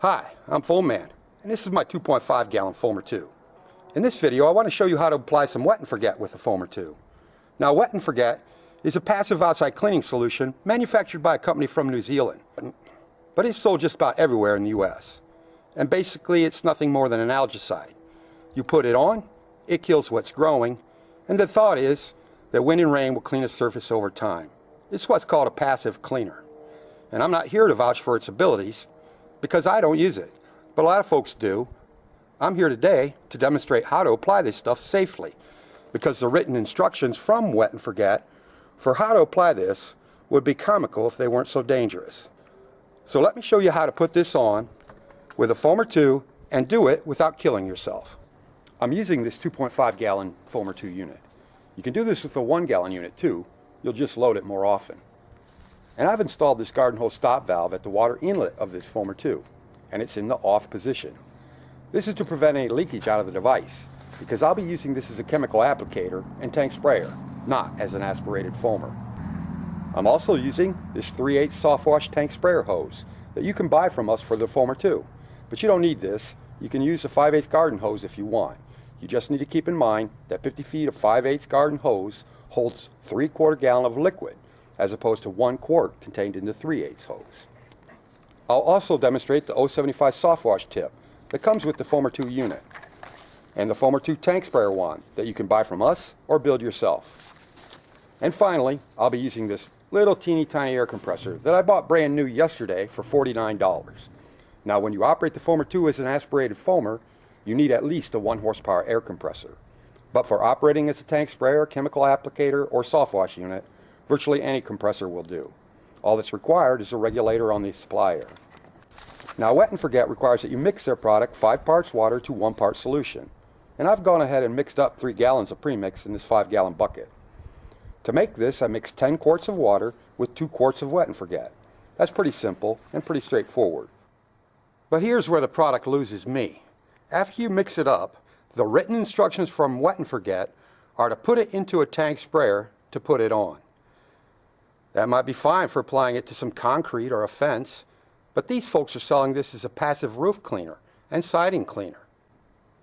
Hi, I'm FohmerMan, and this is my 2.5 gallon FohmerToo. In this video I want to show you how to apply some wet and forget with the FohmerToo. Now wet and forget is a passive outside cleaning solution manufactured by a company from New Zealand, but it's sold just about everywhere in the US. And basically it's nothing more than an algicide. You put it on, it kills what's growing, and the thought is that wind and rain will clean the surface over time. It's what's called a passive cleaner. And I'm not here to vouch for its abilities, because I don't use it, but a lot of folks do. I'm here today to demonstrate how to apply this stuff safely, because the written instructions from Wet and Forget for how to apply this would be comical if they weren't so dangerous. So let me show you how to put this on with a FohmerToo and do it without killing yourself. I'm using this 2.5 gallon FohmerToo unit. You can do this with a 1 gallon unit too. You'll just load it more often. And I've installed this garden hose stop valve at the water inlet of this FohmerToo, and it's in the off position. This is to prevent any leakage out of the device, because I'll be using this as a chemical applicator and tank sprayer, not as an aspirated foamer. I'm also using this 3/8 soft wash tank sprayer hose that you can buy from us for the FohmerToo, but you don't need this. You can use a 5/8 garden hose if you want. You just need to keep in mind that 50 feet of 5/8 garden hose holds 3/4 gallon of liquid, as opposed to 1 quart contained in the 3/8 hose. I'll also demonstrate the 075 soft wash tip that comes with the FohmerToo unit, and the FohmerToo tank sprayer wand that you can buy from us or build yourself. And finally, I'll be using this little teeny tiny air compressor that I bought brand new yesterday for $49. Now when you operate the FohmerToo as an aspirated foamer, you need at least a 1 horsepower air compressor. But for operating as a tank sprayer, chemical applicator, or soft wash unit, virtually any compressor will do. All that's required is a regulator on the supply air. Now Wet and Forget requires that you mix their product 5 parts water to 1 part solution. And I've gone ahead and mixed up 3 gallons of premix in this 5 gallon bucket. To make this, I mixed 10 quarts of water with 2 quarts of Wet and Forget. That's pretty simple and pretty straightforward. But here's where the product loses me. After you mix it up, the written instructions from Wet and Forget are to put it into a tank sprayer to put it on. That might be fine for applying it to some concrete or a fence, but these folks are selling this as a passive roof cleaner and siding cleaner.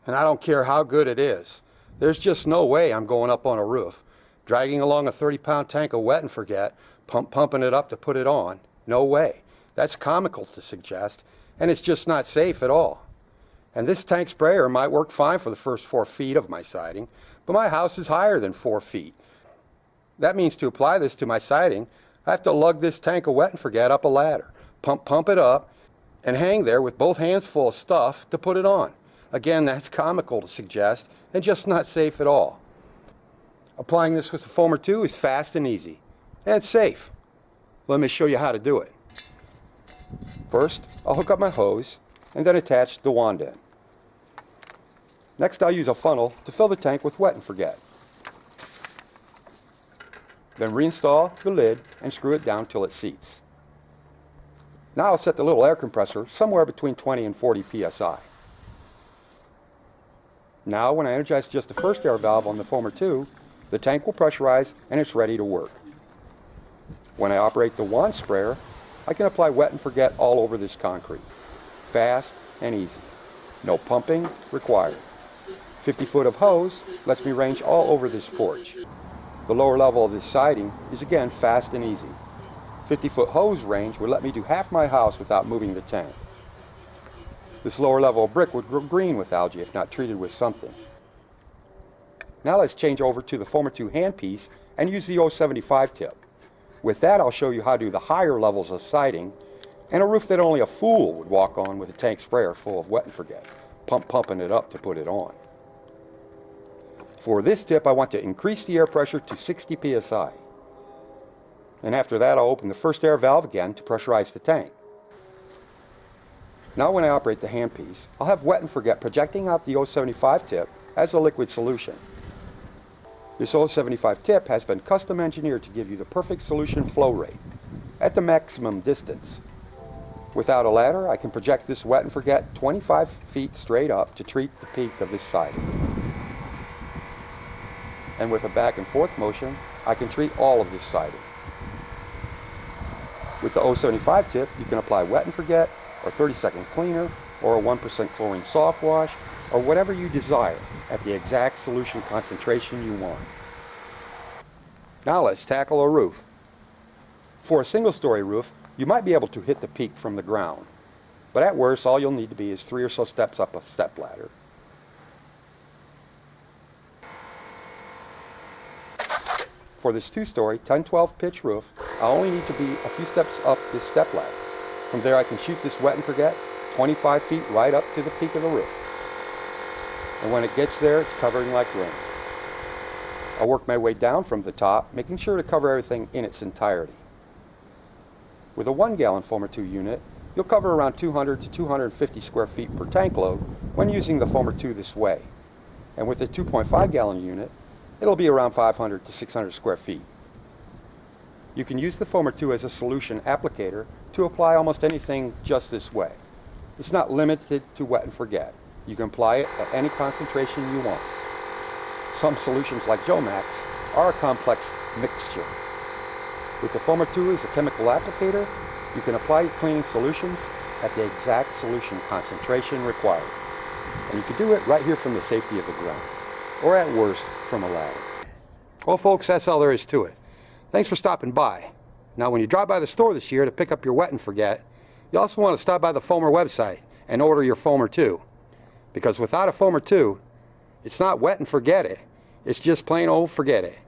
And I don't care how good it is. There's just no way I'm going up on a roof, dragging along a 30-pound tank of Wet and Forget, pumping it up to put it on. No way. That's comical to suggest, and it's just not safe at all. And this tank sprayer might work fine for the first 4 feet of my siding, but my house is higher than 4 feet. That means to apply this to my siding, I have to lug this tank of Wet and Forget up a ladder, pump it up, and hang there with both hands full of stuff to put it on. Again, that's comical to suggest, and just not safe at all. Applying this with the FohmerToo is fast and easy, and it's safe. Let me show you how to do it. First, I'll hook up my hose, and then attach the wand end. Next, I'll use a funnel to fill the tank with Wet and Forget. Then reinstall the lid and screw it down till it seats. Now I'll set the little air compressor somewhere between 20 and 40 psi. Now when I energize just the first air valve on the FohmerToo, the tank will pressurize and it's ready to work. When I operate the wand sprayer, I can apply Wet and Forget all over this concrete. Fast and easy. No pumping required. 50 foot of hose lets me range all over this porch. The lower level of this siding is again fast and easy. 50-foot hose range would let me do half my house without moving the tank. This lower level of brick would grow green with algae if not treated with something. Now let's change over to the FohmerToo handpiece and use the 075 tip. With that I'll show you how to do the higher levels of siding and a roof that only a fool would walk on with a tank sprayer full of Wet and Forget, pumping it up to put it on. For this tip, I want to increase the air pressure to 60 psi. And after that, I'll open the first air valve again to pressurize the tank. Now when I operate the handpiece, I'll have Wet and Forget projecting out the 075 tip as a liquid solution. This 075 tip has been custom engineered to give you the perfect solution flow rate at the maximum distance. Without a ladder, I can project this Wet and Forget 25 feet straight up to treat the peak of this siding. And with a back and forth motion, I can treat all of this siding. With the 075 tip, you can apply Wet and Forget or 30-second cleaner, or a 1% chlorine soft wash, or whatever you desire at the exact solution concentration you want. Now let's tackle a roof. For a single-story roof, you might be able to hit the peak from the ground, but at worst all you'll need to be is 3 or so steps up a step ladder. For this 2-story, 10-12 pitch roof, I only need to be a few steps up this step ladder. From there I can shoot this wet and forget 25 feet right up to the peak of the roof. And when it gets there, it's covering like rain. I'll work my way down from the top, making sure to cover everything in its entirety. With a 1-gallon FohmerToo unit, you'll cover around 200 to 250 square feet per tank load when using the FohmerToo this way. And with a 2.5-gallon unit, it'll be around 500 to 600 square feet. You can use the FohmerToo as a solution applicator to apply almost anything just this way. It's not limited to wet and forget. You can apply it at any concentration you want. Some solutions like Jomax are a complex mixture. With the FohmerToo as a chemical applicator, you can apply your cleaning solutions at the exact solution concentration required. And you can do it right here from the safety of the ground, or at worst, from a ladder. Well folks, that's all there is to it. Thanks for stopping by. Now when you drive by the store this year to pick up your wet and forget, you also want to stop by the Fohmer website and order your FohmerToo. Because without a FohmerToo, it's not wet and forget it, it's just plain old forget it.